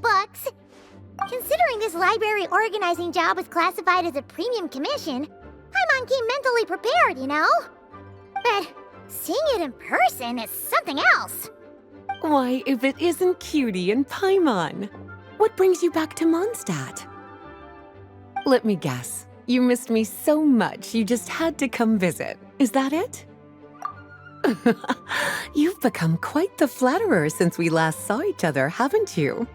books. Considering this library organizing job was classified as a premium commission, Paimon came mentally prepared, you know? But seeing it in person is something else. Why, if it isn't Cutie and Paimon? What brings you back to Mondstadt? Let me guess. You missed me so much you just had to come visit. Is that it? You've become quite the flatterer since we last saw each other, haven't you?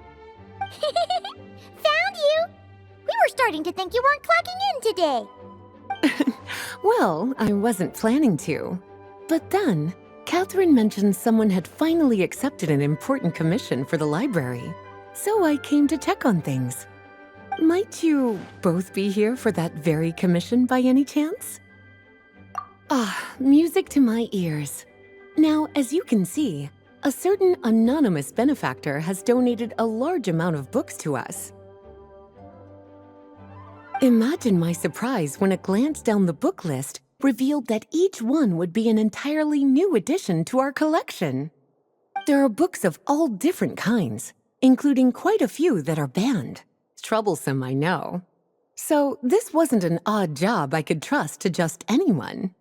Found you! We were starting to think you weren't clocking in today. Well, I wasn't planning to. But then, Catherine mentioned someone had finally accepted an important commission for the library. So I came to check on things. Might you both be here for that very commission by any chance? Ah, music to my ears. Now, as you can see, a certain anonymous benefactor has donated a large amount of books to us. Imagine my surprise when a glance down the book list revealed that each one would be an entirely new addition to our collection. There are books of all different kinds, including quite a few that are banned. Troublesome, I know. So this wasn't an odd job I could trust to just anyone.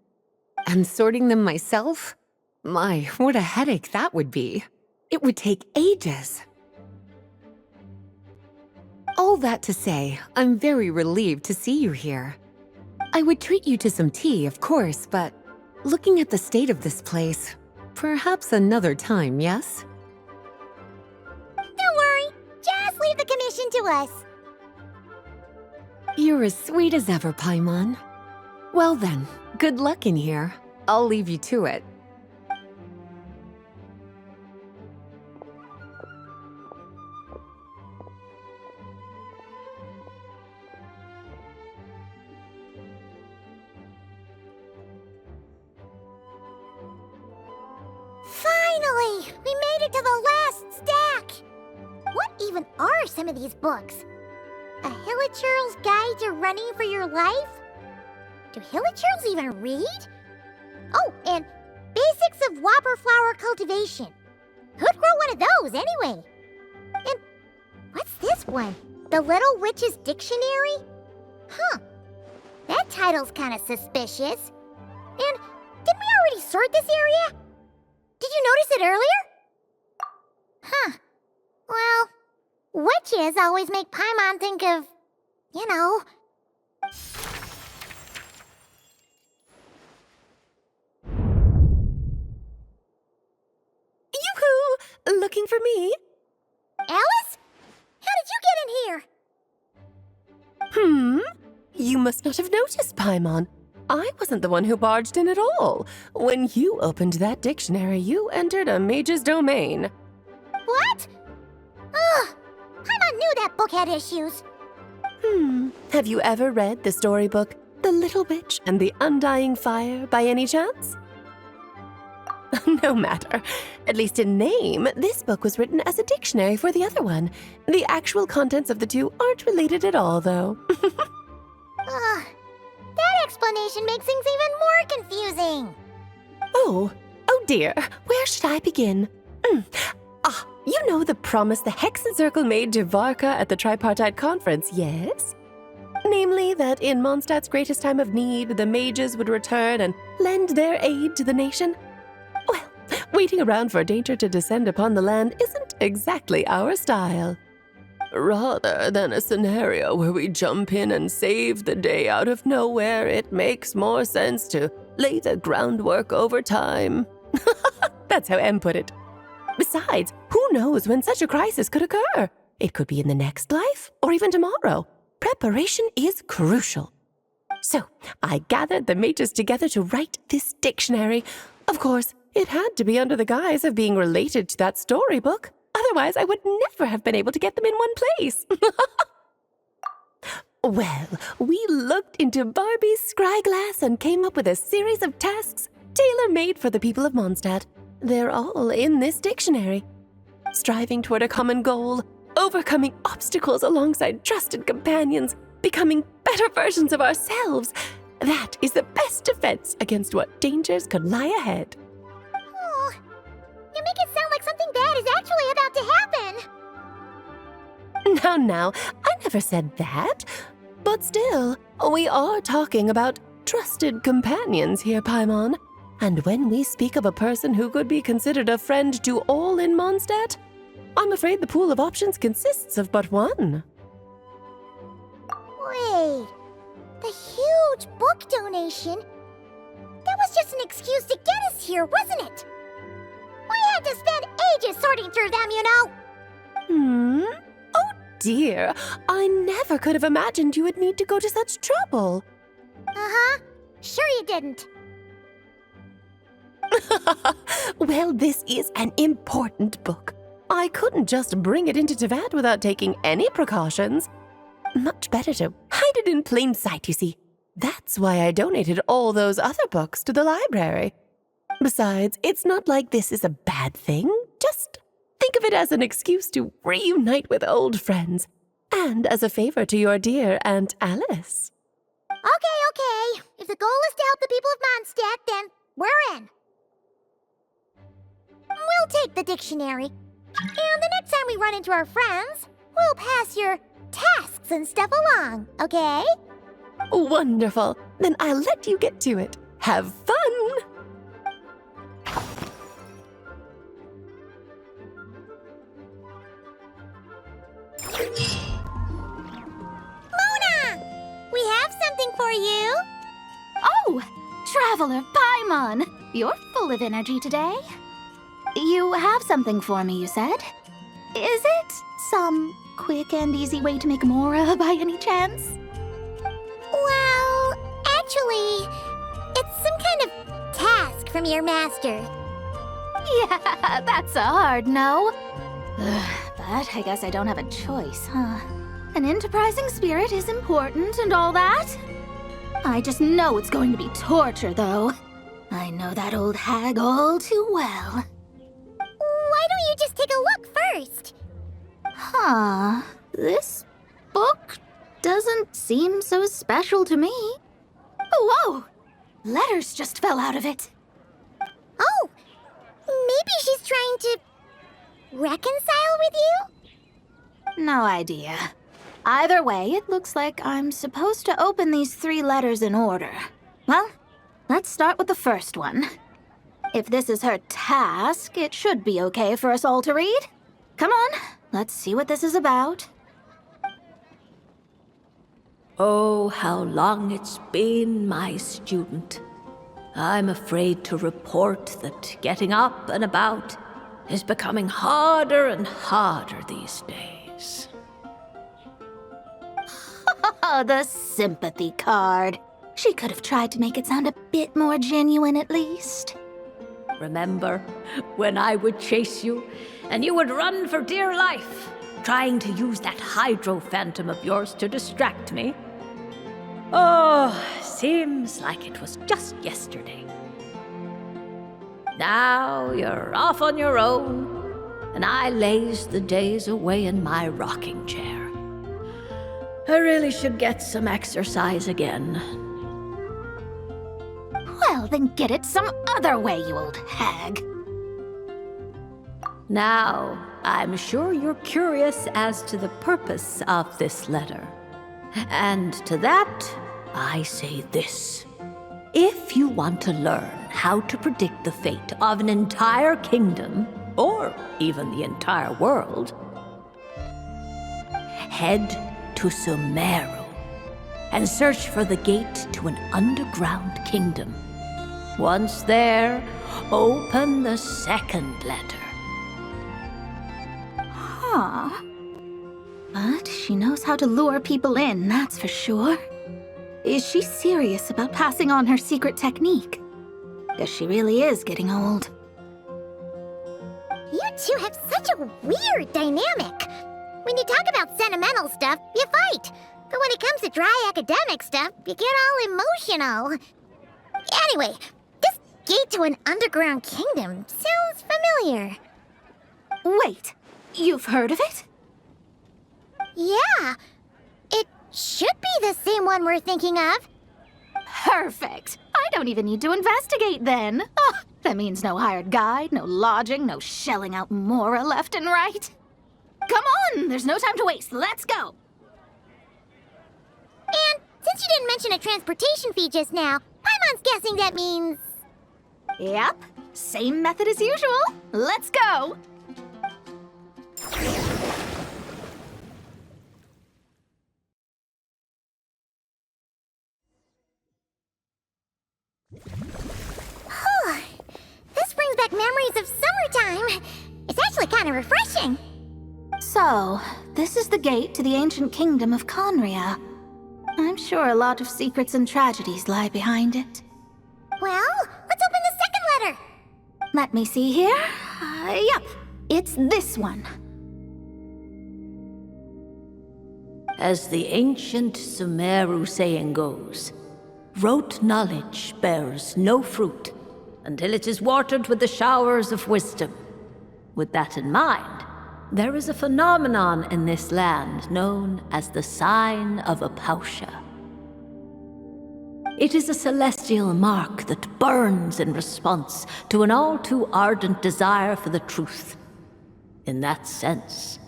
And sorting them myself? My, what a headache that would be. It would take ages. All that to say, I'm very relieved to see you here. I would treat you to some tea, of course, but looking at the state of this place, perhaps another time, yes? Don't worry, just leave the commission to us. You're as sweet as ever, Paimon. Well then, good luck in here. I'll leave you to it. Finally! We made it to the last stack! What even are some of these books? A Hilichurl's Guide to Running for Your Life? Do Hilichurls even read? Oh, and Basics of Whopper Flower Cultivation. Who'd grow one of those, anyway? And what's this one? The Little Witch's Dictionary? Huh. That title's kinda suspicious. And didn't we already sort this area? Did you notice it earlier? Huh. Well, witches always make Paimon think of, you know... Yoo-hoo! Looking for me? Alice? How did you get in here? You must not have noticed, Paimon. I wasn't the one who barged in at all. When you opened that dictionary, you entered a mage's domain. What? Ugh! Paimon knew that book had issues. Have you ever read the storybook, The Little Witch and the Undying Fire, by any chance? No matter. At least in name, this book was written as a dictionary for the other one. The actual contents of the two aren't related at all, though. Ugh. That explanation makes things even more confusing. Oh dear. Where should I begin? You know the promise the Hexen Circle made to Varka at the Tripartite Conference, yes? Namely, that in Mondstadt's greatest time of need, the mages would return and lend their aid to the nation? Well, waiting around for danger to descend upon the land isn't exactly our style. Rather than a scenario where we jump in and save the day out of nowhere, it makes more sense to lay the groundwork over time. That's how Em put it. Besides, who knows when such a crisis could occur? It could be in the next life, or even tomorrow. Preparation is crucial. So, I gathered the mages together to write this dictionary. Of course, it had to be under the guise of being related to that storybook. Otherwise, I would never have been able to get them in one place. Well, we looked into Barbie's scryglass and came up with a series of tasks tailor-made for the people of Mondstadt. They're all in this dictionary. Striving toward a common goal, overcoming obstacles alongside trusted companions, becoming better versions of ourselves. That is the best defense against what dangers could lie ahead. Oh, you make it sound like something bad is actually about to happen. Now, I never said that. But still, we are talking about trusted companions here, Paimon. And when we speak of a person who could be considered a friend to all in Mondstadt, I'm afraid the pool of options consists of but one. Wait, the huge book donation? That was just an excuse to get us here, wasn't it? We had to spend ages sorting through them, you know. Oh dear, I never could have imagined you would need to go to such trouble. Uh-huh. Sure you didn't. Well, this is an important book. I couldn't just bring it into Teyvat without taking any precautions. Much better to hide it in plain sight, you see. That's why I donated all those other books to the library. Besides, it's not like this is a bad thing. Just think of it as an excuse to reunite with old friends, and as a favor to your dear Aunt Alice. Okay. If the goal is to help the people of Mondstadt, then we're in. We'll take the dictionary. And the next time we run into our friends, we'll pass your tasks and stuff along, okay? Wonderful. Then I'll let you get to it. Have fun! Mona! We have something for you. Oh, Traveler Paimon! You're full of energy today. You have something for me, you said? Is it some quick and easy way to make Mora by any chance? Well, actually, it's some kind of task from your master. Yeah, that's a hard no. But I guess I don't have a choice, huh? An enterprising spirit is important and all that. I just know it's going to be torture, though. I know that old hag all too well. Why don't you just take a look first? Huh. This book doesn't seem so special to me. Whoa! Letters just fell out of it. Oh, maybe she's trying to reconcile with you? No idea. Either way, it looks like I'm supposed to open these 3 letters in order. Well, let's start with the first one. If this is her task, it should be okay for us all to read. Come on, let's see what this is about. Oh, how long it's been, my student. I'm afraid to report that getting up and about is becoming harder and harder these days. Oh, the sympathy card. She could have tried to make it sound a bit more genuine at least. Remember when I would chase you and you would run for dear life, trying to use that hydro phantom of yours to distract me? Oh, seems like it was just yesterday. Now you're off on your own, and I laze the days away in my rocking chair. I really should get some exercise again. Well, then get it some other way, you old hag. Now, I'm sure you're curious as to the purpose of this letter. And to that, I say this. If you want to learn how to predict the fate of an entire kingdom, or even the entire world, head to Sumeru and search for the gate to an underground kingdom. Once there, open the second letter. Huh. But she knows how to lure people in, that's for sure. Is she serious about passing on her secret technique? Guess she really is getting old. You two have such a weird dynamic. When you talk about sentimental stuff, you fight. But when it comes to dry academic stuff, you get all emotional. Anyway, this gate to an underground kingdom sounds familiar. Wait, you've heard of it? Yeah, it should be the same one we're thinking of. Perfect. I don't even need to investigate then. Oh, that means no hired guide, no lodging, no shelling out Mora left and right. Come on, there's no time to waste. Let's go. And since you didn't mention a transportation fee just now, Paimon's guessing that means... Yep, same method as usual. Let's go. This brings back memories of summertime. It's actually kind of refreshing. So, this is the gate to the ancient kingdom of Conria. I'm sure a lot of secrets and tragedies lie behind it. Well, let's open the second letter. Let me see here. Yep, it's this one. As the ancient Sumeru saying goes, rote knowledge bears no fruit until it is watered with the showers of wisdom. With that in mind, there is a phenomenon in this land known as the Sign of Apausha. It is a celestial mark that burns in response to an all too ardent desire for the truth. In that sense,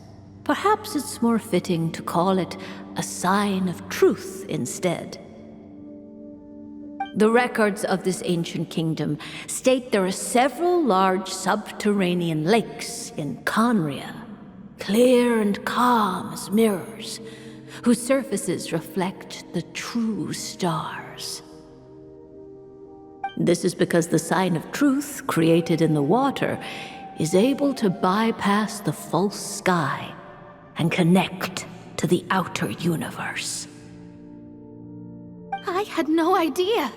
perhaps it's more fitting to call it a sign of truth instead. The records of this ancient kingdom state there are several large subterranean lakes in Conria, clear and calm as mirrors, whose surfaces reflect the true stars. This is because the sign of truth created in the water is able to bypass the false sky and connect to the outer universe. I had no idea.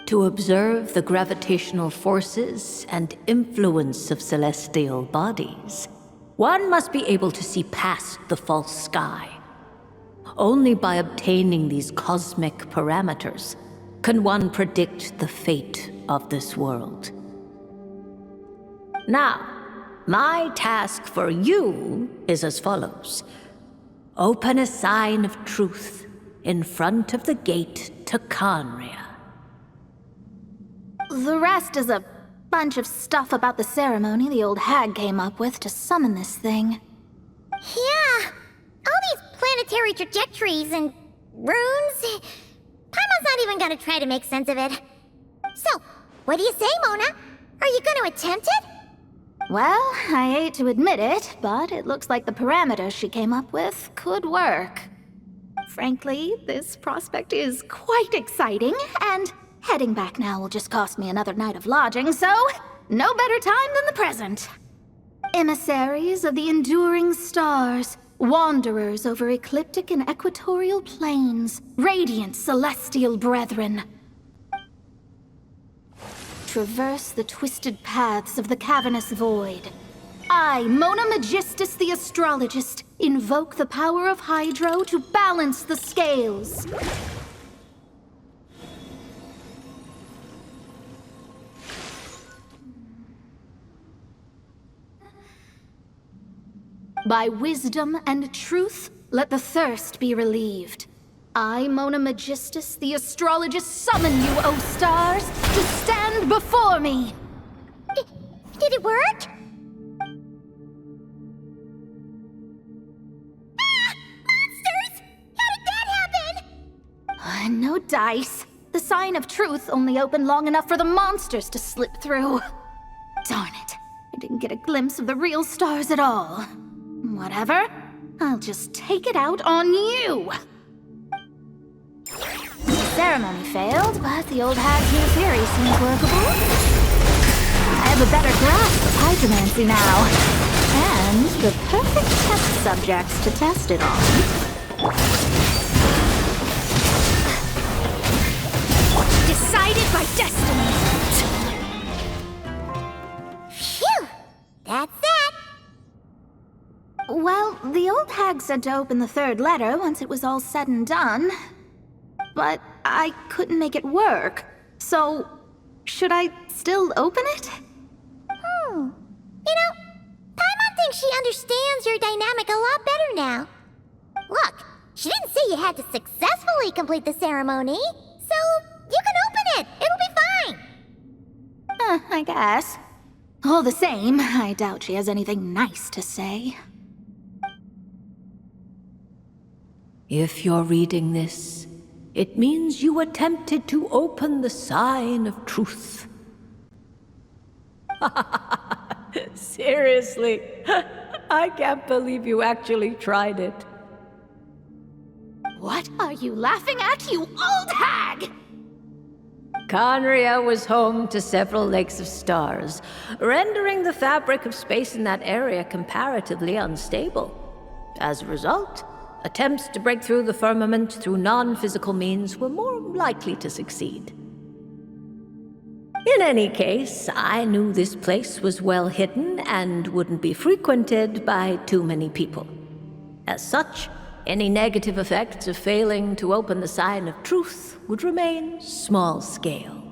To observe the gravitational forces and influence of celestial bodies, one must be able to see past the false sky. Only by obtaining these cosmic parameters can one predict the fate of this world. Now, my task for you is as follows. Open a sign of truth in front of the gate to Conria. The rest is a bunch of stuff about the ceremony the old hag came up with to summon this thing. Yeah, all these planetary trajectories and runes. Paimon's not even gonna try to make sense of it. So, what do you say, Mona? Are you gonna attempt it? Well, I hate to admit it, but it looks like the parameters she came up with could work. Frankly, this prospect is quite exciting, and heading back now will just cost me another night of lodging, so no better time than the present. Emissaries of the enduring stars, wanderers over ecliptic and equatorial planes, radiant celestial brethren. Traverse the twisted paths of the cavernous void. I, Mona Magistus the astrologist, invoke the power of Hydro to balance the scales. By wisdom and truth, let the thirst be relieved. I, Mona Magistus, the astrologist, summon you, O stars, to stand before me! Did it work? Ah! Monsters! How did that happen? No dice. The sign of truth only opened long enough for the monsters to slip through. Darn it. I didn't get a glimpse of the real stars at all. Whatever. I'll just take it out on you! The ceremony failed, but the old hag's new theory seems workable. I have a better grasp of hydromancy now. And the perfect test subjects to test it on. Decided by destiny! Phew! That's that! Well, the old hag said to open the third letter once it was all said and done. But I couldn't make it work. So, should I still open it? You know, Paimon thinks she understands your dynamic a lot better now. Look, she didn't say you had to successfully complete the ceremony, so you can open it. It'll be fine. I guess. All the same, I doubt she has anything nice to say. If you're reading this, it means you attempted to open the sign of truth. Seriously, I can't believe you actually tried it. What are you laughing at, you old hag? Conria was home to several lakes of stars, rendering the fabric of space in that area comparatively unstable. As a result, attempts to break through the firmament through non-physical means were more likely to succeed. In any case, I knew this place was well hidden and wouldn't be frequented by too many people. As such, any negative effects of failing to open the sign of truth would remain small scale.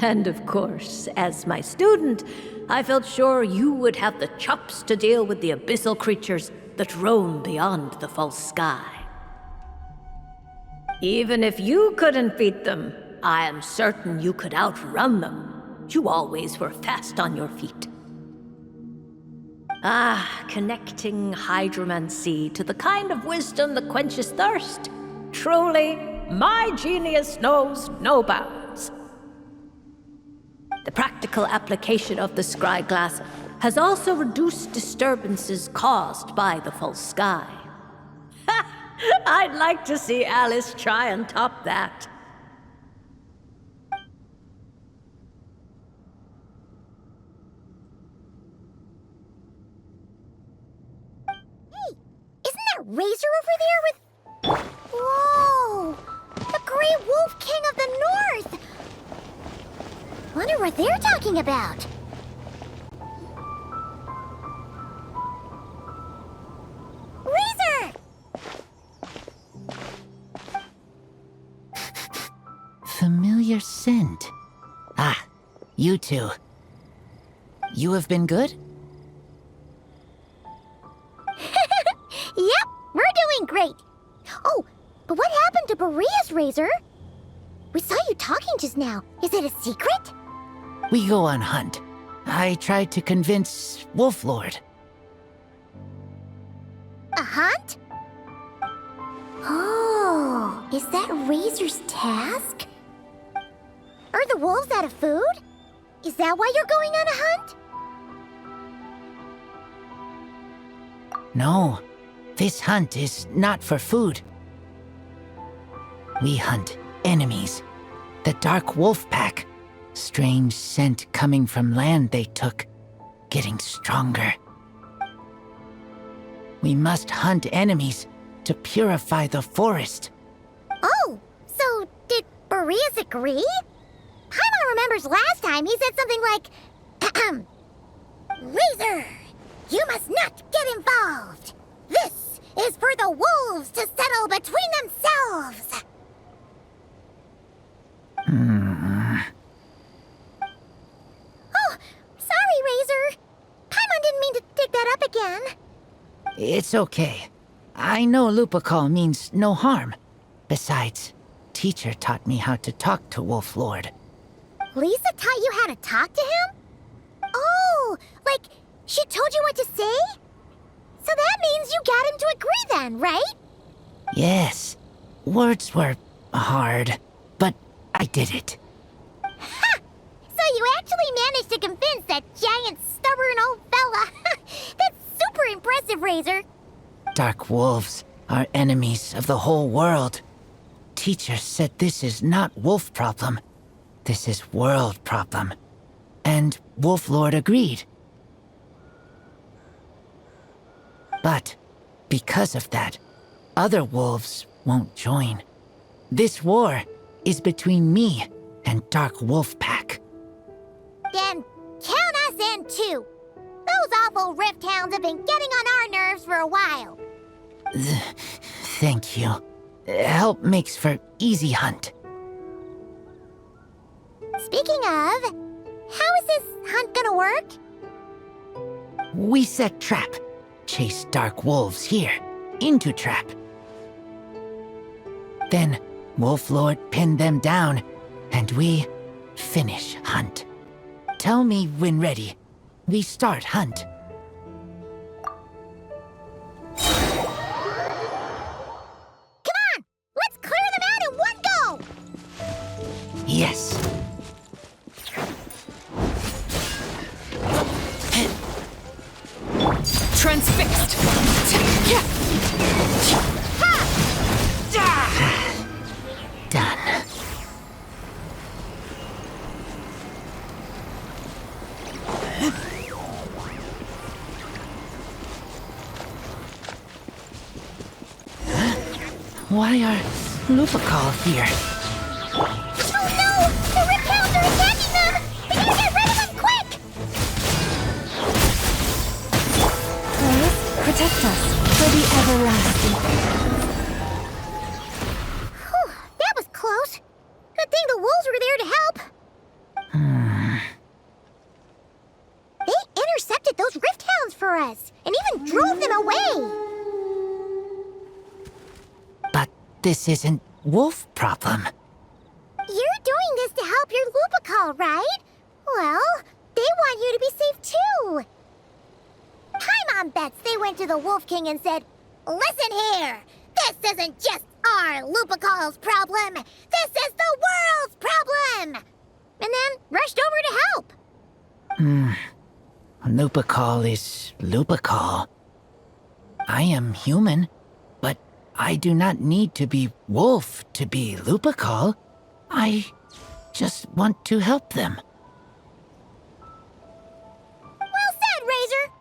And of course, as my student, I felt sure you would have the chops to deal with the abyssal creatures that roam beyond the false sky. Even if you couldn't beat them, I am certain you could outrun them. You always were fast on your feet. Connecting hydromancy to the kind of wisdom that quenches thirst. Truly, my genius knows no bounds. The practical application of the scryglass has also reduced disturbances caused by the false sky. I'd like to see Alice try and top that. Razor over there with... Whoa! The Great Wolf King of the North! Wonder what they're talking about. Razor! Familiar scent. Ah, you two. You have been good? Yep, we're doing great. Oh, but what happened to Berea's Razor? We saw you talking just now. Is it a secret? We go on hunt. I tried to convince Wolf Lord. A hunt? Oh, is that Razor's task? Are the wolves out of food? Is that why you're going on a hunt? No, this hunt is not for food. We hunt enemies. The Dark Wolf Pack. Strange scent coming from land they took, getting stronger. We must hunt enemies to purify the forest. Oh, so did Boreas agree? Paimon remembers last time he said something like, Razor, you must not get involved. This is for the wolves to settle between themselves. Oh, sorry, Razor. Paimon didn't mean to dig that up again. It's okay. I know Lupacol means no harm. Besides, teacher taught me how to talk to Wolf Lord. Lisa taught you how to talk to him? Oh, like she told you what to say? So that means you got him to agree then, right? Yes. Words were hard, but I did it. Ha! So you actually managed to convince that giant, stubborn old fella. That's super impressive, Razor. Dark wolves are enemies of the whole world. Teacher said this is not wolf problem. This is world problem. And Wolf Lord agreed. But because of that, other wolves won't join. This war is between me and Dark Wolf Pack. Then count us in too. Those awful rift hounds have been getting on our nerves for a while. Thank you. Help makes for easy hunt. Speaking of, how is this hunt gonna work? We set trap. Chase dark wolves here, into trap. Then Wolf Lord pinned them down, and we finish hunt. Tell me when ready. We start hunt. Why are Lupical here? Oh no! The Riphounds are attacking them! We gotta get rid of them quick! Earth, protect us for the everlasting. Whew, that was close. Good thing the wolves were there to help. They intercepted those Rifthounds for us, and even drove them away. But this isn't wolf problem. You're doing this to help your Lupical, right? Well, they want you to be safe too. Paimon bets they went to the Wolf King and said, "Listen here, this isn't just our Lupical's problem. This is the world's problem!" And then rushed over to help. Lupical is Lupical. I am human, but I do not need to be wolf to be Lupical. I just want to help them. Well said, Razor.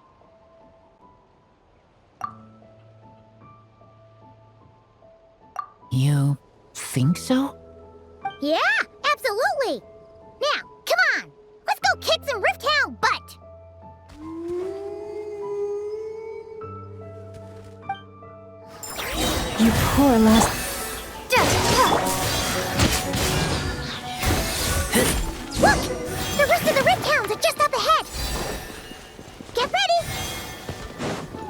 You think so? Yeah, absolutely. Now, come on. Let's go kick some Rifthound butt. You poor last. Look! The rest of the Rifthounds are just up ahead. Get ready.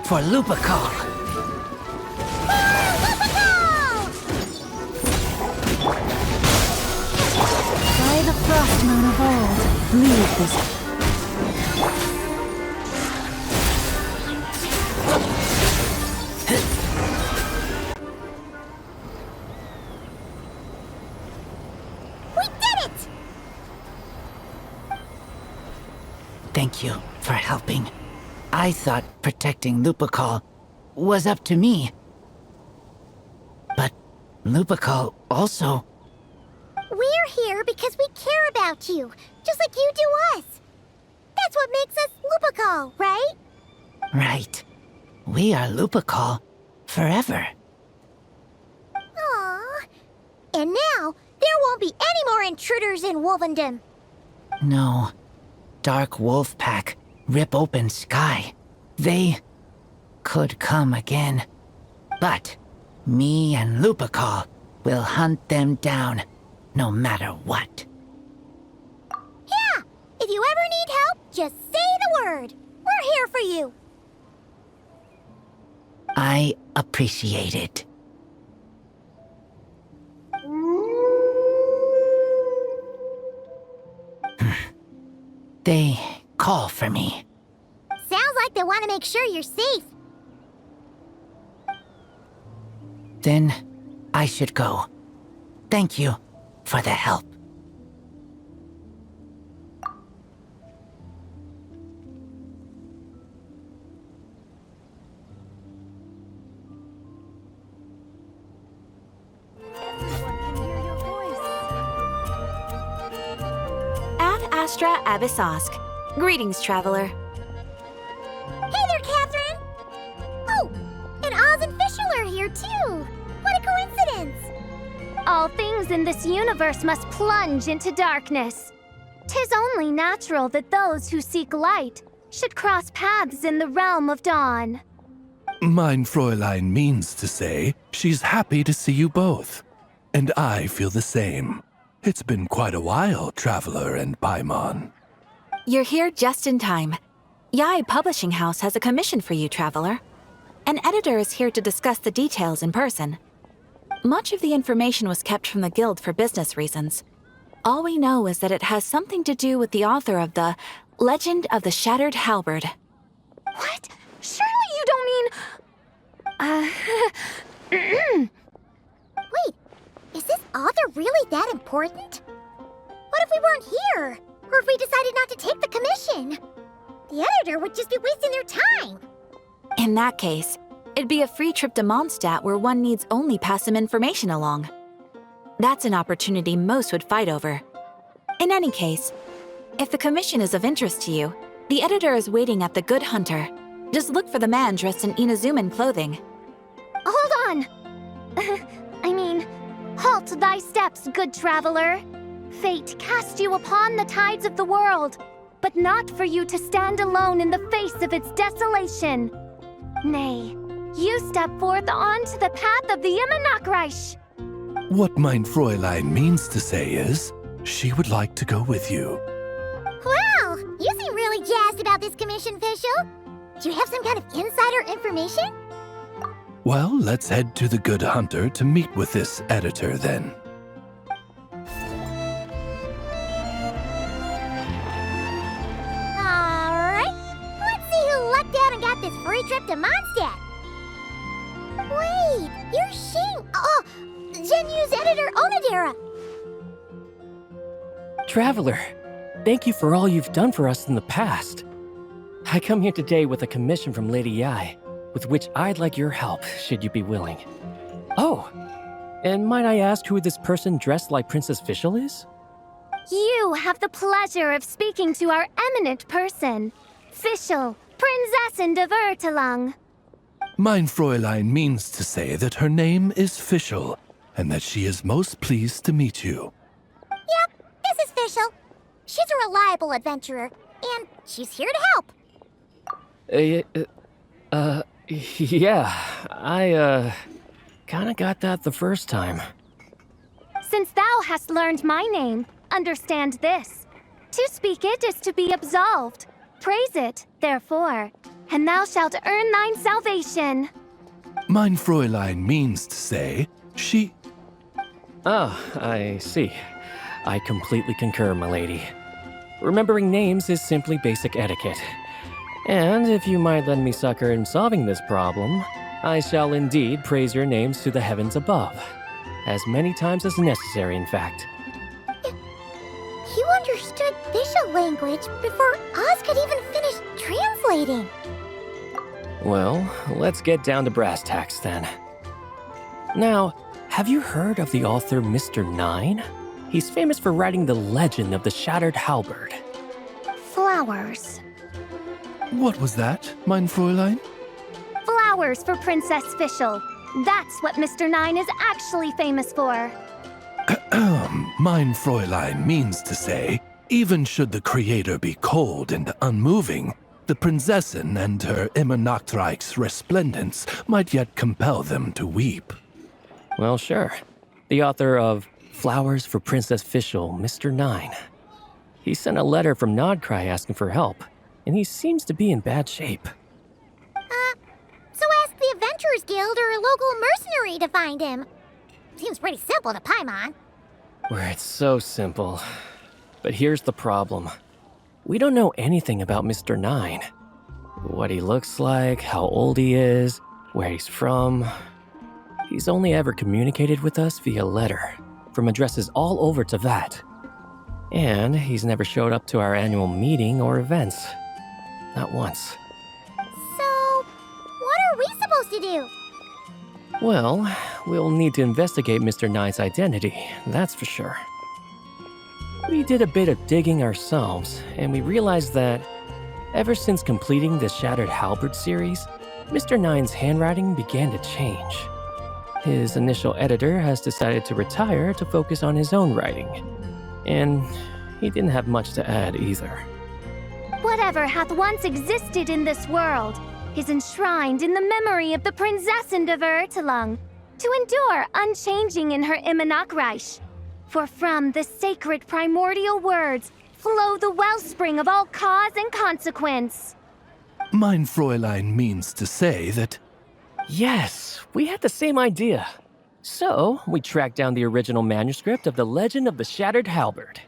For Lupical. By the frost moon of old, leave this. We did it! Thank you for helping. I thought protecting Lupical was up to me. But Lupical also... We're here because we care about you, just like you do us. That's what makes us Lupical, right? Right. We are Lupical forever. Aww. And now, there won't be any more intruders in Wolvendom. No. Dark wolf pack, rip open sky. They could come again. But me and Lupical will hunt them down, no matter what. Yeah! If you ever need help, just say the word. We're here for you. I appreciate it. They call for me. Sounds like they want to make sure you're safe. Then I should go. Thank you for the help. Ad Astra Abyssosk. Greetings, traveler. Hey there, Catherine! Oh, and Oz and Fischl are here too. What a coincidence! All things in this universe must plunge into darkness. 'Tis only natural that those who seek light should cross paths in the realm of dawn. Mein Fräulein means to say she's happy to see you both. And I feel the same. It's been quite a while, Traveler and Paimon. You're here just in time. Yai Publishing House has a commission for you, traveler. An editor is here to discuss the details in person. Much of the information was kept from the guild for business reasons. All we know is that it has something to do with the author of the Legend of the Shattered Halberd. What? Surely you don't mean... Wait, is this author really that important? What if we weren't here? Or if we decided not to take the commission? The editor would just be wasting their time. In that case, it'd be a free trip to Mondstadt where one needs only pass some information along. That's an opportunity most would fight over. In any case, if the commission is of interest to you, The editor is waiting at the Good Hunter. Just look for the man dressed in Inazuman clothing. Hold on! Halt thy steps, good traveler. Fate cast you upon the tides of the world, but not for you to stand alone in the face of its desolation. Nay, you step forth onto the path of the Immernachtreich. What mein Fräulein means to say is, she would like to go with you. Wow, you seem really jazzed about this commission, Fischl. Do you have some kind of insider information? Well, let's head to the Good Hunter to meet with this editor then. Alright, let's see who lucked out and got this free trip to Mondstadt. Wait, you're Shing. Oh, Genu's editor, Onodera. Traveler, thank you for all you've done for us in the past. I come here today with a commission from Lady Yai, with which I'd like your help, should you be willing. Oh, and might I ask who this person dressed like Princess Fischl is? You have the pleasure of speaking to our eminent person, Fischl, Prinzessin de Vertelang. Mein Fräulein means to say that her name is Fischl, and that she is most pleased to meet you. Yep, this is Fischl. She's a reliable adventurer, and she's here to help. Yeah, I, kinda got that the first time. Since thou hast learned my name, understand this. To speak it is to be absolved. Praise it, therefore, and thou shalt earn thine salvation. Mein Fräulein means to say, she... Ah, I see. I completely concur, my lady. Remembering names is simply basic etiquette. And if you might lend me succor in solving this problem, I shall indeed praise your names to the heavens above. As many times as necessary, in fact. You understood Fischl language before Oz could even finish translating. Well, let's get down to brass tacks then. Now, have you heard of the author Mr. Nine? He's famous for writing the legend of the Shattered Halberd. Flowers. What was that, mein Fräulein? Flowers for Princess Fischl. That's what Mr. Nine is actually famous for. Mein Fräulein means to say, even should the creator be cold and unmoving, the Prinzessin and her Immernachtreich's resplendence might yet compel them to weep. Well, sure. The author of Flowers for Princess Fischl, Mr. Nine. He sent a letter from Nodcry asking for help, and he seems to be in bad shape. So ask the Adventurers Guild or a local mercenary to find him. Seems pretty simple to Paimon. Where it's so simple. But here's the problem. We don't know anything about Mr. Nine. What he looks like, how old he is, where he's from. He's only ever communicated with us via letter, from addresses all over Teyvat. And he's never showed up to our annual meeting or events. Not once. So, what are we supposed to do? Well, we'll need to investigate Mr. Nine's identity, that's for sure. We did a bit of digging ourselves, and we realized that ever since completing the Shattered Halberd series, Mr. Nine's handwriting began to change. His initial editor has decided to retire to focus on his own writing, and he didn't have much to add either. Whatever hath once existed in this world is enshrined in the memory of the Prinzessin de Vertelang, to endure unchanging in her Immernachtreich. For from the sacred primordial words flow the wellspring of all cause and consequence. Mein Fräulein means to say that... Yes, we had the same idea. So, we tracked down the original manuscript of the Legend of the Shattered Halberd.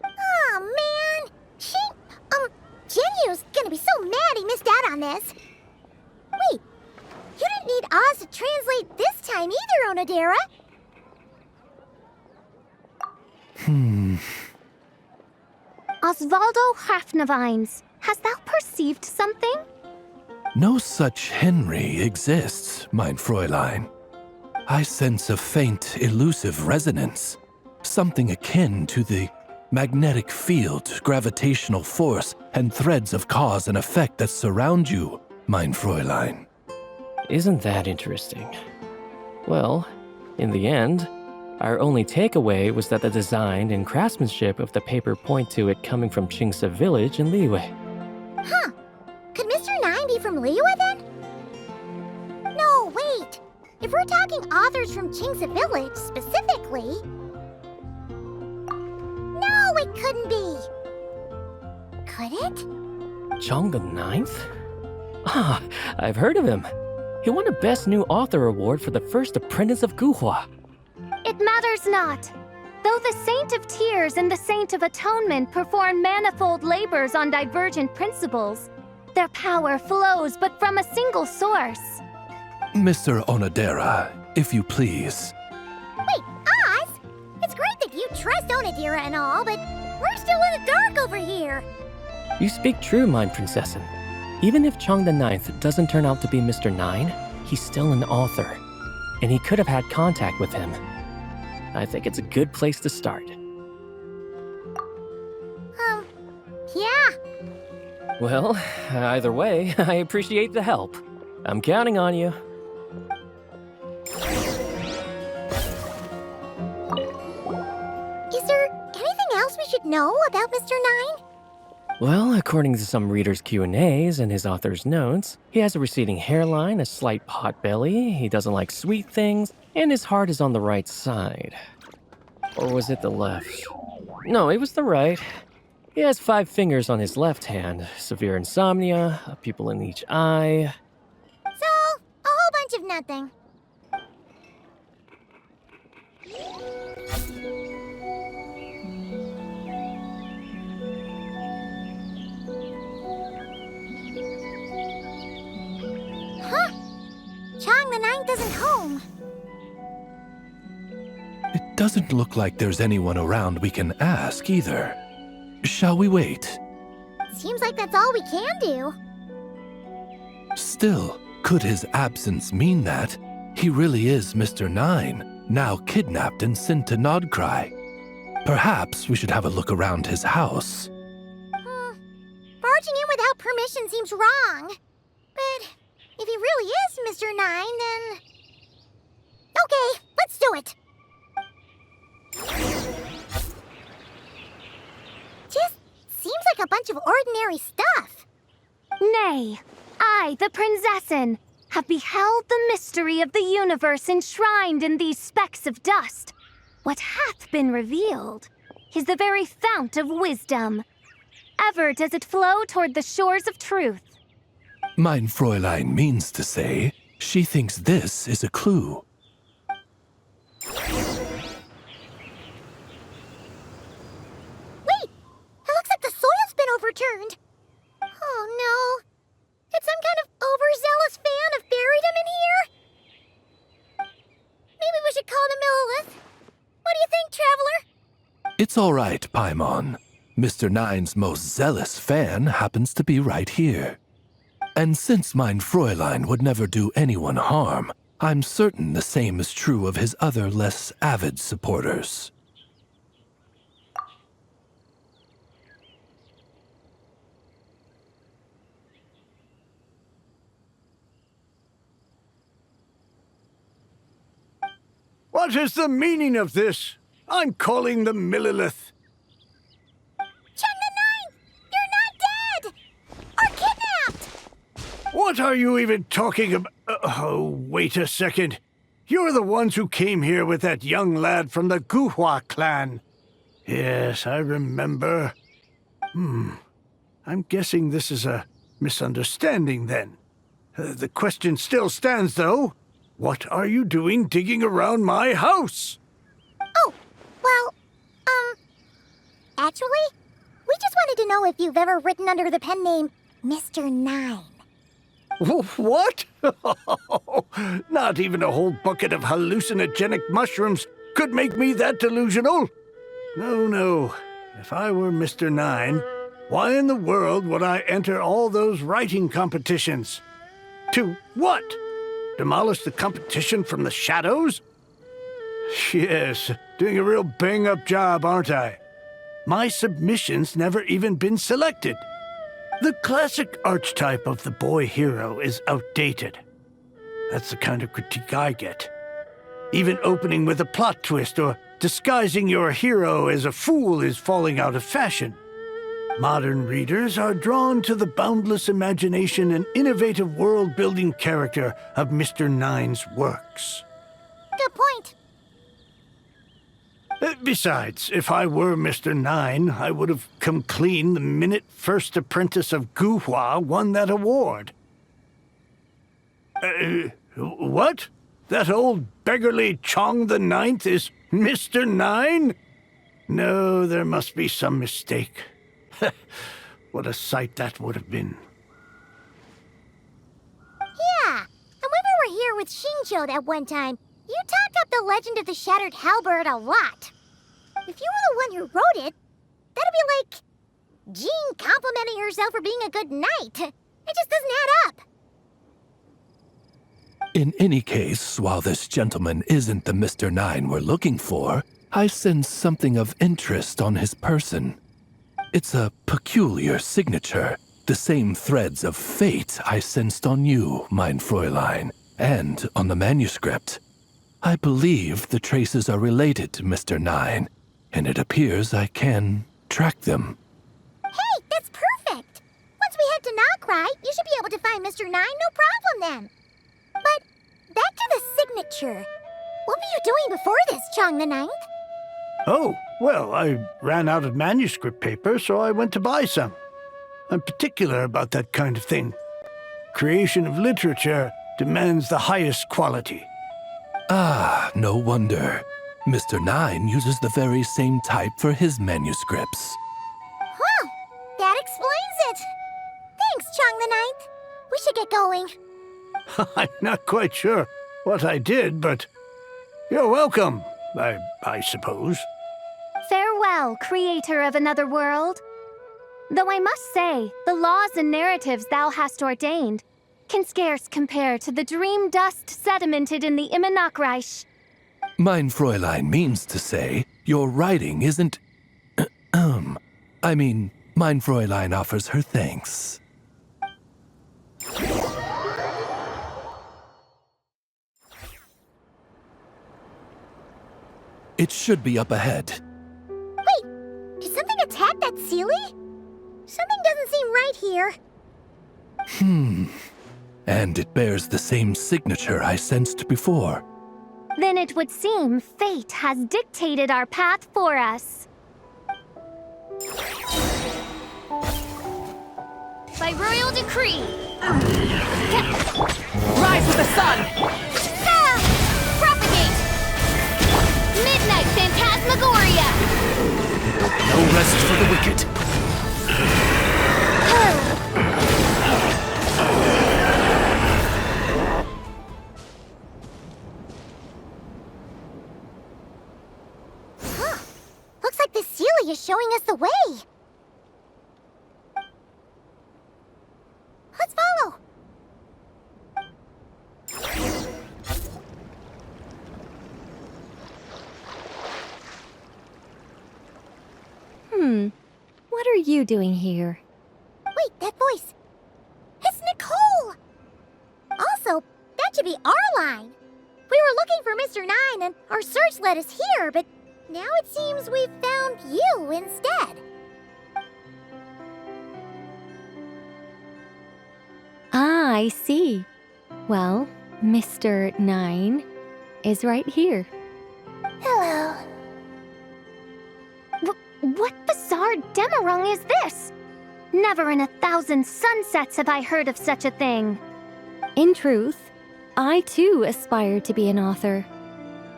Oh man, Genu's gonna be so mad he missed out on this. Wait, you didn't need Oz to translate this time either, Onodera. Osvaldo Hafnavines, hast thou perceived something? No such Henry exists, mein Fräulein. I sense a faint, elusive resonance. Something akin to the magnetic field, gravitational force, and threads of cause and effect that surround you, mein Fräulein. Isn't that interesting? Well, in the end, our only takeaway was that the design and craftsmanship of the paper point to it coming from Qingse village in Liyue. Huh. Could Mr. Nine be from Liyue then? No, wait. If we're talking authors from Qingse village specifically... No, it couldn't be. Could it? Chong the Ninth? Ah, I've heard of him. He won a Best New Author award for the first apprentice of Guhua. It matters not. Though the Saint of Tears and the Saint of Atonement perform manifold labors on divergent principles, their power flows but from a single source. Mr. Onodera, if you please. Wait, Oz? It's great that you trust Onodera and all, but we're still in the dark over here. You speak true, mein Prinzessin. Even if Chong the Ninth doesn't turn out to be Mr. Nine, he's still an author, and he could have had contact with him. I think it's a good place to start. Yeah. Well, either way, I appreciate the help. I'm counting on you. Is there anything else we should know about Mr. Nine? Well, according to some readers' Q&As and his author's notes, he has a receding hairline, a slight pot belly, he doesn't like sweet things, and his heart is on the right side. Or was it the left? No, it was the right. He has 5 fingers on his left hand, severe insomnia, a pupil in each eye. So, a whole bunch of nothing. Huh? Chong the Ninth isn't home. It doesn't look like there's anyone around we can ask either. Shall we wait? Seems like that's all we can do. Still, could his absence mean that he really is Mr. Nine, now kidnapped and sent to Nodcry? Perhaps we should have a look around his house. Barging in without permission seems wrong. But if he really is Mr. Nine, then... Okay, let's do it. Just seems like a bunch of ordinary stuff. Nay, I, the Prinzessin, have beheld the mystery of the universe enshrined in these specks of dust. What hath been revealed is the very fount of wisdom. Ever does it flow toward the shores of truth. Mein Fräulein means to say, she thinks this is a clue. Wait! It looks like the soil's been overturned. Oh no. Did some kind of overzealous fan have buried him in here? Maybe we should call the Millilith. What do you think, Traveler? It's all right, Paimon. Mr. Nine's most zealous fan happens to be right here. And since mein Fräulein would never do anyone harm, I'm certain the same is true of his other less avid supporters. What is the meaning of this? I'm calling the Millilith. Chong the Ninth! You're not dead! Or kidnapped! What are you even talking about? Oh, wait a second. You're the ones who came here with that young lad from the Guhua clan. Yes, I remember. I'm guessing this is a misunderstanding then. The question still stands, though. What are you doing digging around my house? Oh, well, actually, we just wanted to know if you've ever written under the pen name Mr. Nine. What? Not even a whole bucket of hallucinogenic mushrooms could make me that delusional. No. If I were Mr. Nine, why in the world would I enter all those writing competitions? To what? Demolish the competition from the shadows? Yes, doing a real bang-up job, aren't I? My submission's never even been selected. The classic archetype of the boy hero is outdated. That's the kind of critique I get. Even opening with a plot twist or disguising your hero as a fool is falling out of fashion. Modern readers are drawn to the boundless imagination and innovative world-building character of Mr. Nine's works. Good point. Besides, if I were Mr. Nine, I would have come clean the minute First Apprentice of Guhua won that award. What? That old beggarly Chong the Ninth is Mr. Nine? No, there must be some mistake. What a sight that would have been. Yeah, and when we were here with Shinjo that one time, you talked up the legend of the Shattered Halberd a lot. If you were the one who wrote it, that'd be like Jean complimenting herself for being a good knight. It just doesn't add up. In any case, while this gentleman isn't the Mr. Nine we're looking for, I sense something of interest on his person. It's a peculiar signature, the same threads of fate I sensed on you, mein Fräulein, and on the manuscript. I believe the traces are related to Mr. Nine, and it appears I can track them. Hey, that's perfect! Once we head to Nokrai, you should be able to find Mr. Nine, no problem then. But back to the signature. What were you doing before this, Chong the Ninth? Oh, well, I ran out of manuscript paper, so I went to buy some. I'm particular about that kind of thing. Creation of literature demands the highest quality. Ah, no wonder. Mr. Nine uses the very same type for his manuscripts. Huh, that explains it. Thanks, Chong the Ninth. We should get going. I'm not quite sure what I did, but you're welcome, I suppose. Farewell, creator of another world. Though I must say, the laws and narratives thou hast ordained can scarce compare to the dream dust sedimented in the Immanakreich. Mein Fräulein means to say, your writing isn't... I mean, mein Fräulein offers her thanks. It should be up ahead. Wait, did something attack that Sealy? Something doesn't seem right here. And it bears the same signature I sensed before. Then it would seem fate has dictated our path for us. By royal decree. Rise with the sun! Propagate! Midnight Phantasmagoria! No rest for the wicked. Looks like the Sealy is showing us the way. Let's follow. What are you doing here? Wait, that voice. It's Nicole! Also, that should be our line. We were looking for Mr. Nine and our search led us here, but now it seems we've found you instead. Ah, I see. Well, Mr. Nine is right here. Hello. What bizarre demarung is this? Never in 1,000 sunsets have I heard of such a thing. In truth, I too aspire to be an author.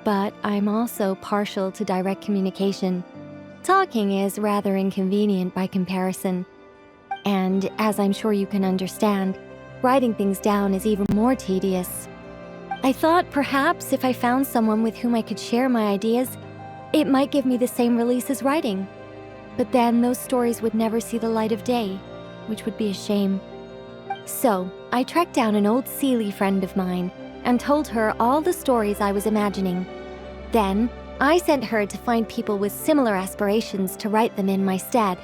But I'm also partial to direct communication. Talking is rather inconvenient by comparison. And as I'm sure you can understand, writing things down is even more tedious. I thought perhaps if I found someone with whom I could share my ideas, it might give me the same release as writing. But then those stories would never see the light of day, which would be a shame. So, I tracked down an old Sealy friend of mine and told her all the stories I was imagining. Then, I sent her to find people with similar aspirations to write them in my stead.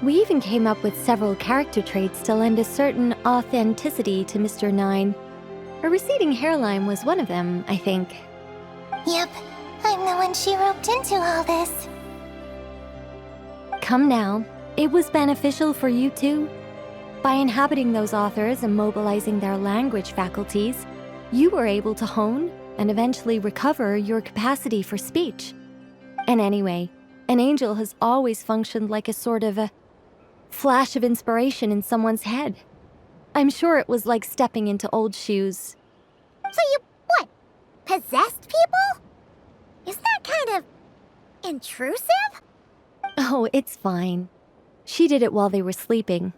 We even came up with several character traits to lend a certain authenticity to Mr. Nine. A receding hairline was one of them, I think. Yep, I'm the one she roped into all this. Come now, it was beneficial for you too. By inhabiting those authors and mobilizing their language faculties, you were able to hone and eventually recover your capacity for speech. And anyway, an angel has always functioned like a sort of a flash of inspiration in someone's head. I'm sure it was like stepping into old shoes. So you, what, possessed people? Isn't that kind of intrusive? Oh, it's fine. She did it while they were sleeping.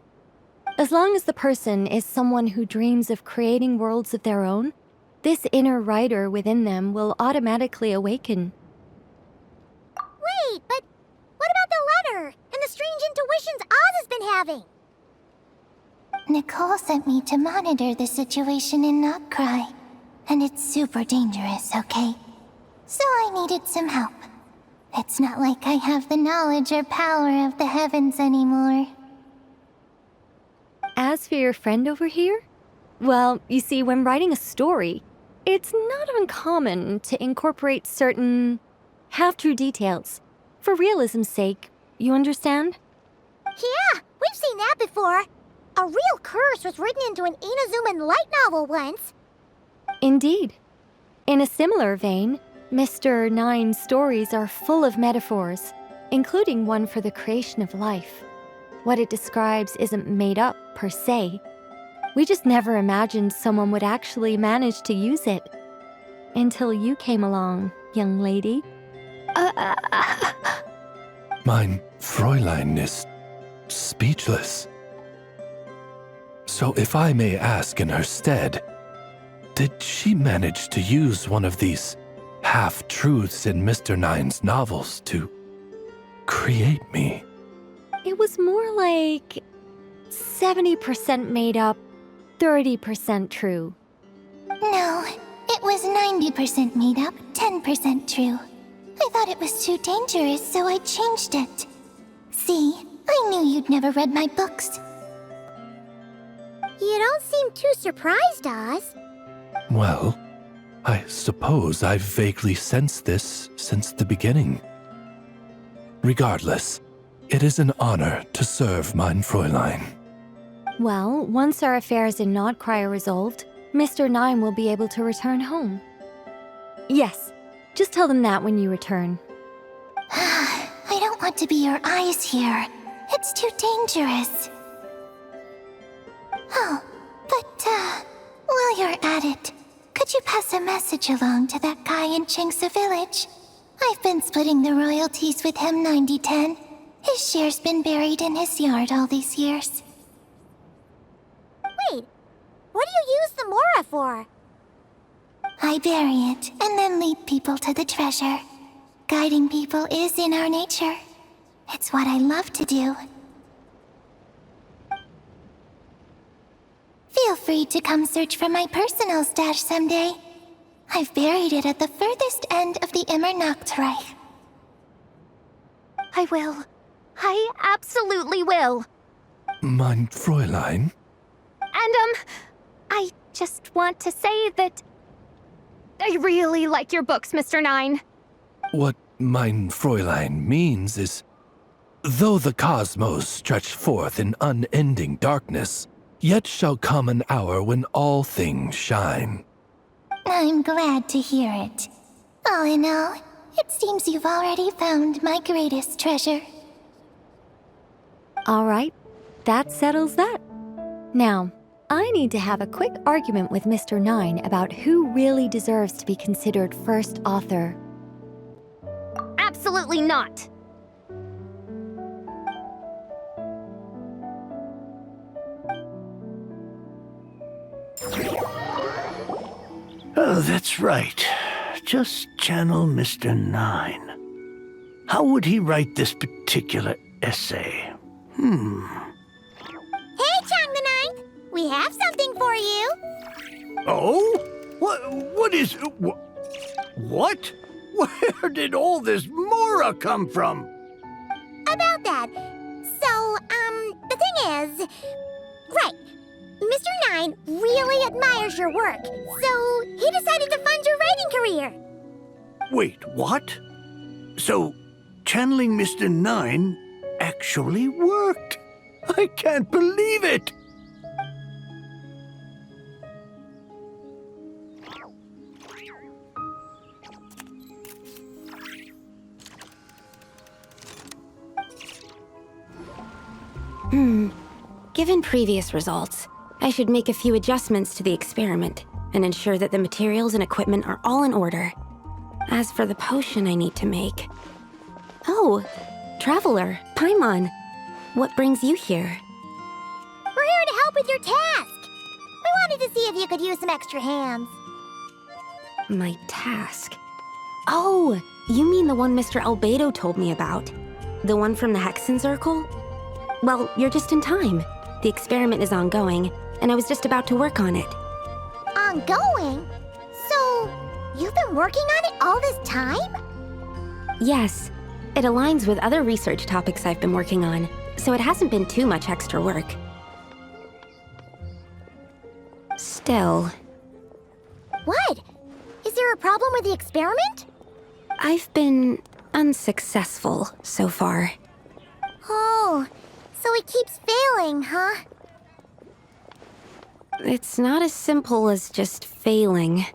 As long as the person is someone who dreams of creating worlds of their own, this inner writer within them will automatically awaken. Wait, but what about the letter and the strange intuitions Oz has been having? Nicole sent me to monitor the situation in Not Cry, and it's super dangerous, okay? So I needed some help. It's not like I have the knowledge or power of the heavens anymore. As for your friend over here? Well, you see, when writing a story, it's not uncommon to incorporate certain half-true details. For realism's sake, you understand? Yeah, we've seen that before. A real curse was written into an Inazuman light novel once. Indeed. In a similar vein, Mr. Nine's stories are full of metaphors, including one for the creation of life. What it describes isn't made up, per se. We just never imagined someone would actually manage to use it. Until you came along, young lady. Mein Fräulein is speechless. So if I may ask in her stead, did she manage to use one of these half-truths in Mr. Nine's novels to create me? It was more like 70% made up, 30% true. No, it was 90% made up, 10% true. I thought it was too dangerous, so I changed it. See, I knew you'd never read my books. You don't seem too surprised, Oz. Well, I suppose I've vaguely sensed this since the beginning. Regardless, it is an honor to serve mein Fräulein. Well, once our affairs in Nodcry are resolved, Mr. Nine will be able to return home. Yes, just tell them that when you return. I don't want to be your eyes here. It's too dangerous. Oh, but, while you're at it, could you pass a message along to that guy in Chengsa Village? I've been splitting the royalties with him 90-10. His share's been buried in his yard all these years. Wait, what do you use the Mora for? I bury it, and then lead people to the treasure. Guiding people is in our nature. It's what I love to do. Feel free to come search for my personal stash someday. I've buried it at the furthest end of the Immernachtreich. I will. I absolutely will. Mein Fräulein? And, I just want to say that I really like your books, Mr. Nine. What mein Fräulein means is, though the cosmos stretch forth in unending darkness, yet shall come an hour when all things shine. I'm glad to hear it. All in all, it seems you've already found my greatest treasure. All right, that settles that. Now, I need to have a quick argument with Mr. Nine about who really deserves to be considered first author. Absolutely not. Oh, that's right. Just channel Mr. Nine. How would he write this particular essay? Hey, Chang the Ninth! We have something for you! Oh? What is... What? Where did all this Mora come from? About that. So, the thing is... Right. Mr. Nine really admires your work, so he decided to fund your writing career. Wait, what? So, channeling Mr. Nine actually worked. I can't believe it. Given previous results, I should make a few adjustments to the experiment and ensure that the materials and equipment are all in order. As for the potion I need to make... Oh, Traveler, Paimon, what brings you here? We're here to help with your task. We wanted to see if you could use some extra hands. My task? Oh, you mean the one Mr. Albedo told me about? The one from the Hexenzirkel? Well, you're just in time. The experiment is ongoing, and I was just about to work on it. Ongoing? So, you've been working on it all this time? Yes. It aligns with other research topics I've been working on, so it hasn't been too much extra work. Still... What? Is there a problem with the experiment? I've been unsuccessful so far. Oh, so it keeps failing, huh? It's not as simple as just failing.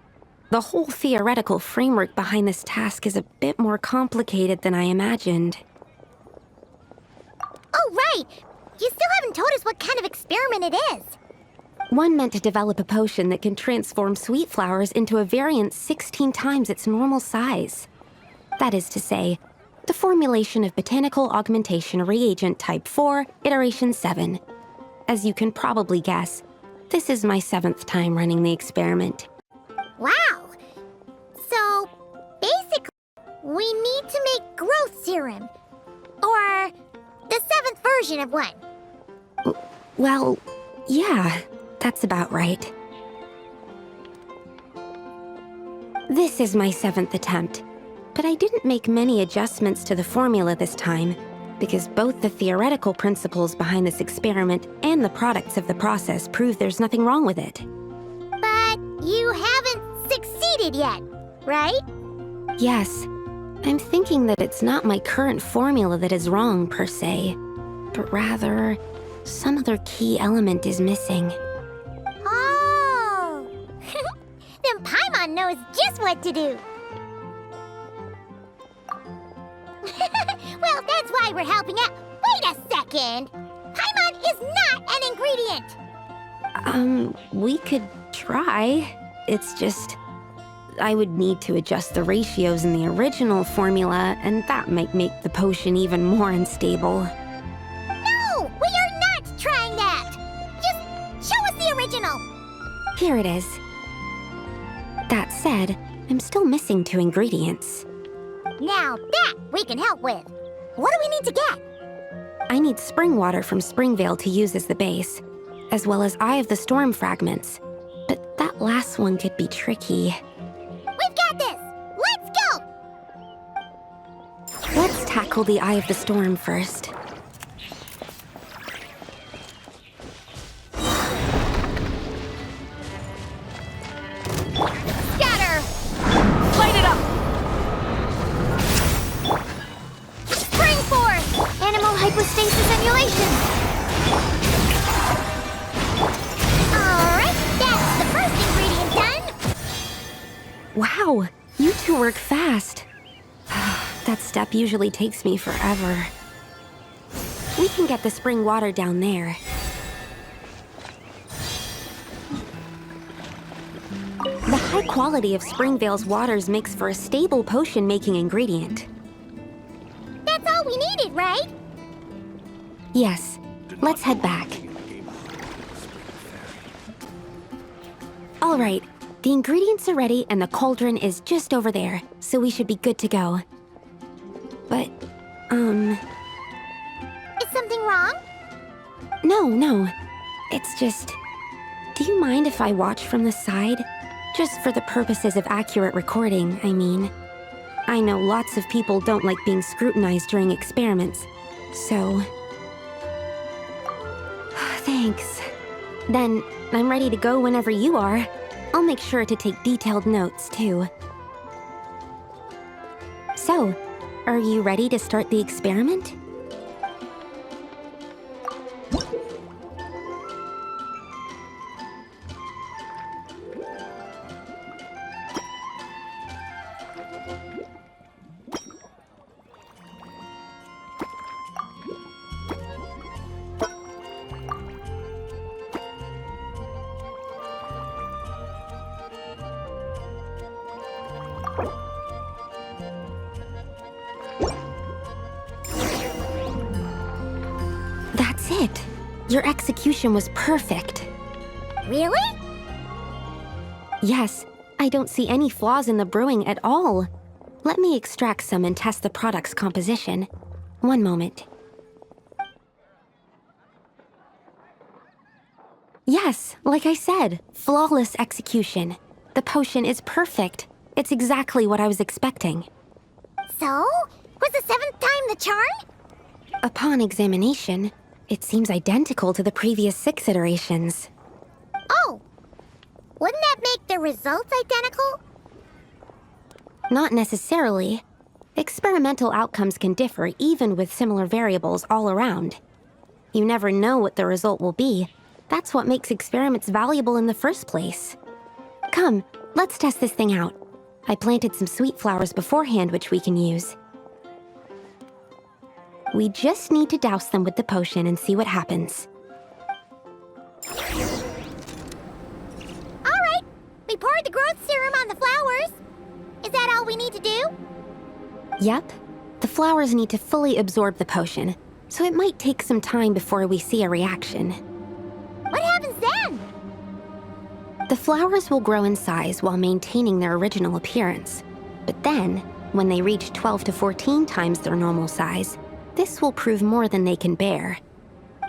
The whole theoretical framework behind this task is a bit more complicated than I imagined. Oh, right! You still haven't told us what kind of experiment it is. One meant to develop a potion that can transform sweet flowers into a variant 16 times its normal size. That is to say, the formulation of Botanical Augmentation Reagent Type 4, Iteration 7. As you can probably guess, this is my 7th time running the experiment. Wow! So, basically, we need to make growth serum. Or the 7th version of one. Well, yeah, that's about right. This is my 7th attempt, but I didn't make many adjustments to the formula this time, because both the theoretical principles behind this experiment and the products of the process prove there's nothing wrong with it. But you haven't succeeded yet, right? Yes. I'm thinking that it's not my current formula that is wrong, per se, but rather, some other key element is missing. Oh! Then Paimon knows just what to do. Well, that's why we're helping out. Wait a second! Paimon is not an ingredient! We could try. It's just... I would need to adjust the ratios in the original formula, and that might make the potion even more unstable. No! We are not trying that! Just show us the original! Here it is. That said, I'm still missing 2 ingredients. Now that we can help with. What do we need to get? I need spring water from Springvale to use as the base, as well as Eye of the Storm fragments. But that last one could be tricky. We've got this! Let's go! Let's tackle the Eye of the Storm first. Scatter! Light it up! Spring Force! Animal hypostasis emulation! Alright, that's the first ingredient done! Wow, you 2 work fast. That step usually takes me forever. We can get the spring water down there. The high quality of Springvale's waters makes for a stable potion-making ingredient. That's all we needed, right? Yes, let's head back. All right, the ingredients are ready and the cauldron is just over there, so we should be good to go. But, Is something wrong? No. It's just... Do you mind if I watch from the side? Just for the purposes of accurate recording, I mean. I know lots of people don't like being scrutinized during experiments, so... Thanks. Then, I'm ready to go whenever you are. I'll make sure to take detailed notes, too. So, are you ready to start the experiment? That's it. Your execution was perfect. Really? Yes, I don't see any flaws in the brewing at all. Let me extract some and test the product's composition. One moment. Yes, like I said, flawless execution. The potion is perfect. It's exactly what I was expecting. So? Was the 7th time the charm? Upon examination, it seems identical to the previous 6 iterations. Oh! Wouldn't that make the results identical? Not necessarily. Experimental outcomes can differ even with similar variables all around. You never know what the result will be. That's what makes experiments valuable in the first place. Come, let's test this thing out. I planted some sweet flowers beforehand which we can use. We just need to douse them with the potion and see what happens. Alright, we poured the growth serum on the flowers. Is that all we need to do? Yep. The flowers need to fully absorb the potion, so it might take some time before we see a reaction. What happens then? The flowers will grow in size while maintaining their original appearance. But then, when they reach 12 to 14 times their normal size, this will prove more than they can bear.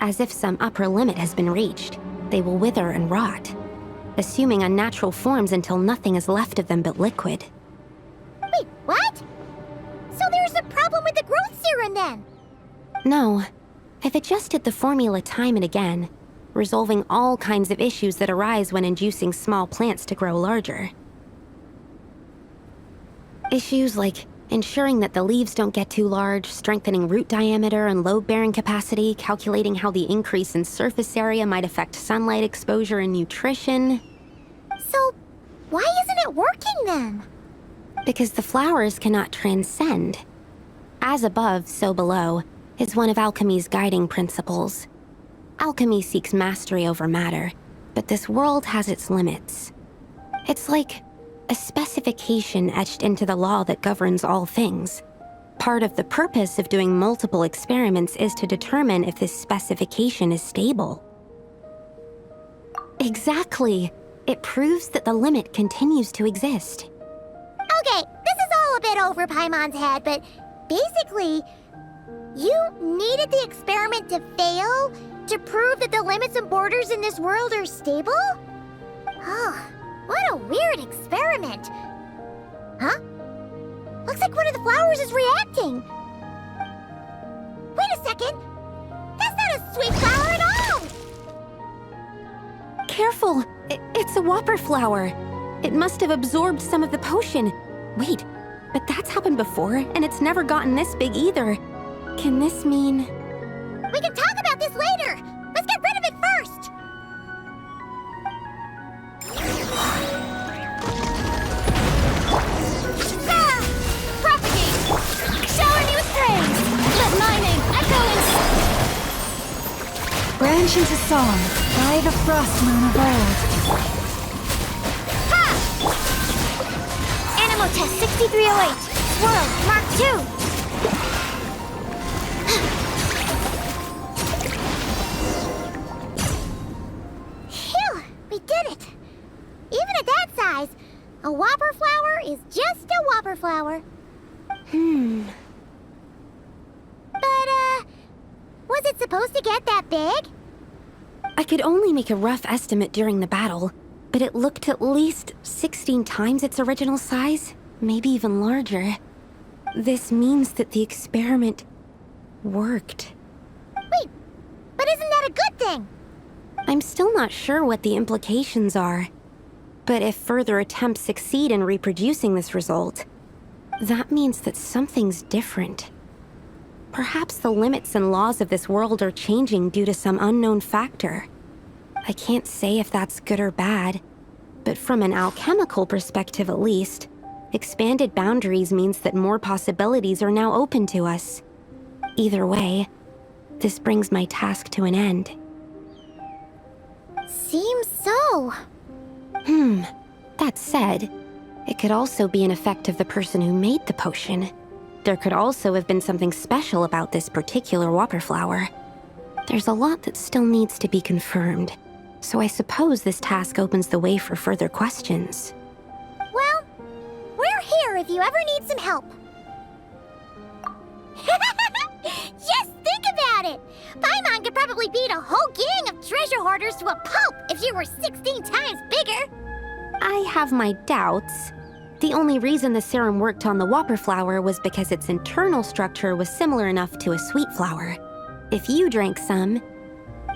As if some upper limit has been reached, they will wither and rot, assuming unnatural forms until nothing is left of them but liquid. Wait, what? So there's a problem with the growth serum then? No. I've adjusted the formula time and again, resolving all kinds of issues that arise when inducing small plants to grow larger. Issues like ensuring that the leaves don't get too large, strengthening root diameter and load-bearing capacity, calculating how the increase in surface area might affect sunlight exposure and nutrition. So, why isn't it working then? Because the flowers cannot transcend. As above, so below, is one of alchemy's guiding principles. Alchemy seeks mastery over matter, but this world has its limits. It's like a specification etched into the law that governs all things. Part of the purpose of doing multiple experiments is to determine if this specification is stable. Exactly. It proves that the limit continues to exist. Okay, this is all a bit over Paimon's head, but basically, you needed the experiment to fail to prove that the limits and borders in this world are stable? Oh, what a weird experiment. Huh? Looks like one of the flowers is reacting. Wait a second. That's not a sweet flower at all! Careful! It's a whopper flower. It must have absorbed some of the potion. Wait, but that's happened before, and it's never gotten this big either. Can this mean... We can talk about this later! Let's get rid of it first! Propagate! Shower me with praise! Let my name echo in... Branch into song by the frost moon of old. Ha! Animal test 6308. Swirl, Mark 2. Phew, we did it. Even at that size, a whopper flower is just a whopper flower. But, was it supposed to get that big? I could only make a rough estimate during the battle, but it looked at least 16 times its original size, maybe even larger. This means that the experiment worked. Wait, but isn't that a good thing? I'm still not sure what the implications are. But if further attempts succeed in reproducing this result, that means that something's different. Perhaps the limits and laws of this world are changing due to some unknown factor. I can't say if that's good or bad, but from an alchemical perspective at least, expanded boundaries means that more possibilities are now open to us. Either way, this brings my task to an end. Seems so. That said, it could also be an effect of the person who made the potion. There could also have been something special about this particular whopper flower. There's a lot that still needs to be confirmed, so I suppose this task opens the way for further questions. Well, we're here if you ever need some help. Just think about it! Paimon could probably beat a whole gang of treasure hoarders to a pulp if she were 16 times bigger! I have my doubts. The only reason the serum worked on the whopper flower was because its internal structure was similar enough to a sweet flower. If you drank some,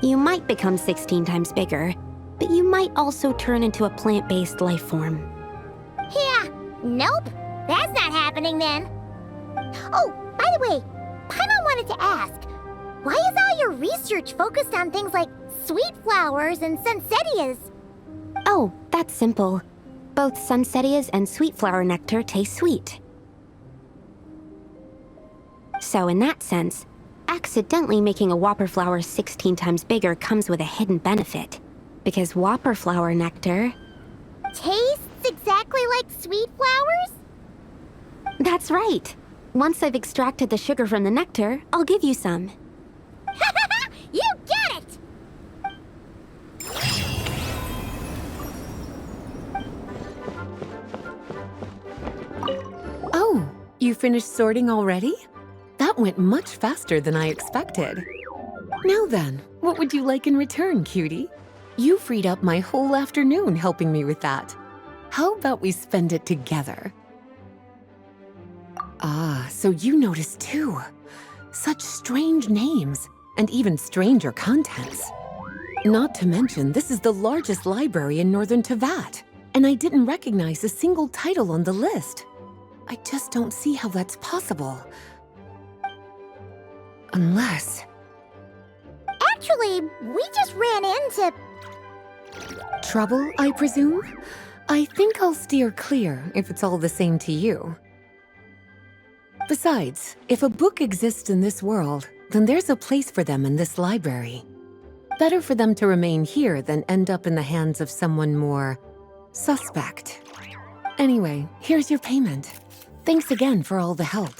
you might become 16 times bigger, but you might also turn into a plant-based life form. Yeah, nope. That's not happening then. Oh, by the way, Paimon wanted to ask, why is all your research focused on things like sweet flowers and sunsettias? Oh, that's simple. Both sunsettias and sweet flower nectar taste sweet. So in that sense, accidentally making a whopper flower 16 times bigger comes with a hidden benefit. Because whopper flower nectar... Tastes exactly like sweet flowers? That's right. Once I've extracted the sugar from the nectar, I'll give you some. You get it! Oh, you finished sorting already? That went much faster than I expected. Now then, what would you like in return, cutie? You freed up my whole afternoon helping me with that. How about we spend it together? Ah, so you noticed too. Such strange names, and even stranger contents. Not to mention, this is the largest library in Northern Tevat, and I didn't recognize a single title on the list. I just don't see how that's possible. Unless... Actually, we just ran into... Trouble, I presume? I think I'll steer clear if it's all the same to you. Besides, if a book exists in this world, then there's a place for them in this library. Better for them to remain here than end up in the hands of someone more suspect. Anyway, here's your payment. Thanks again for all the help.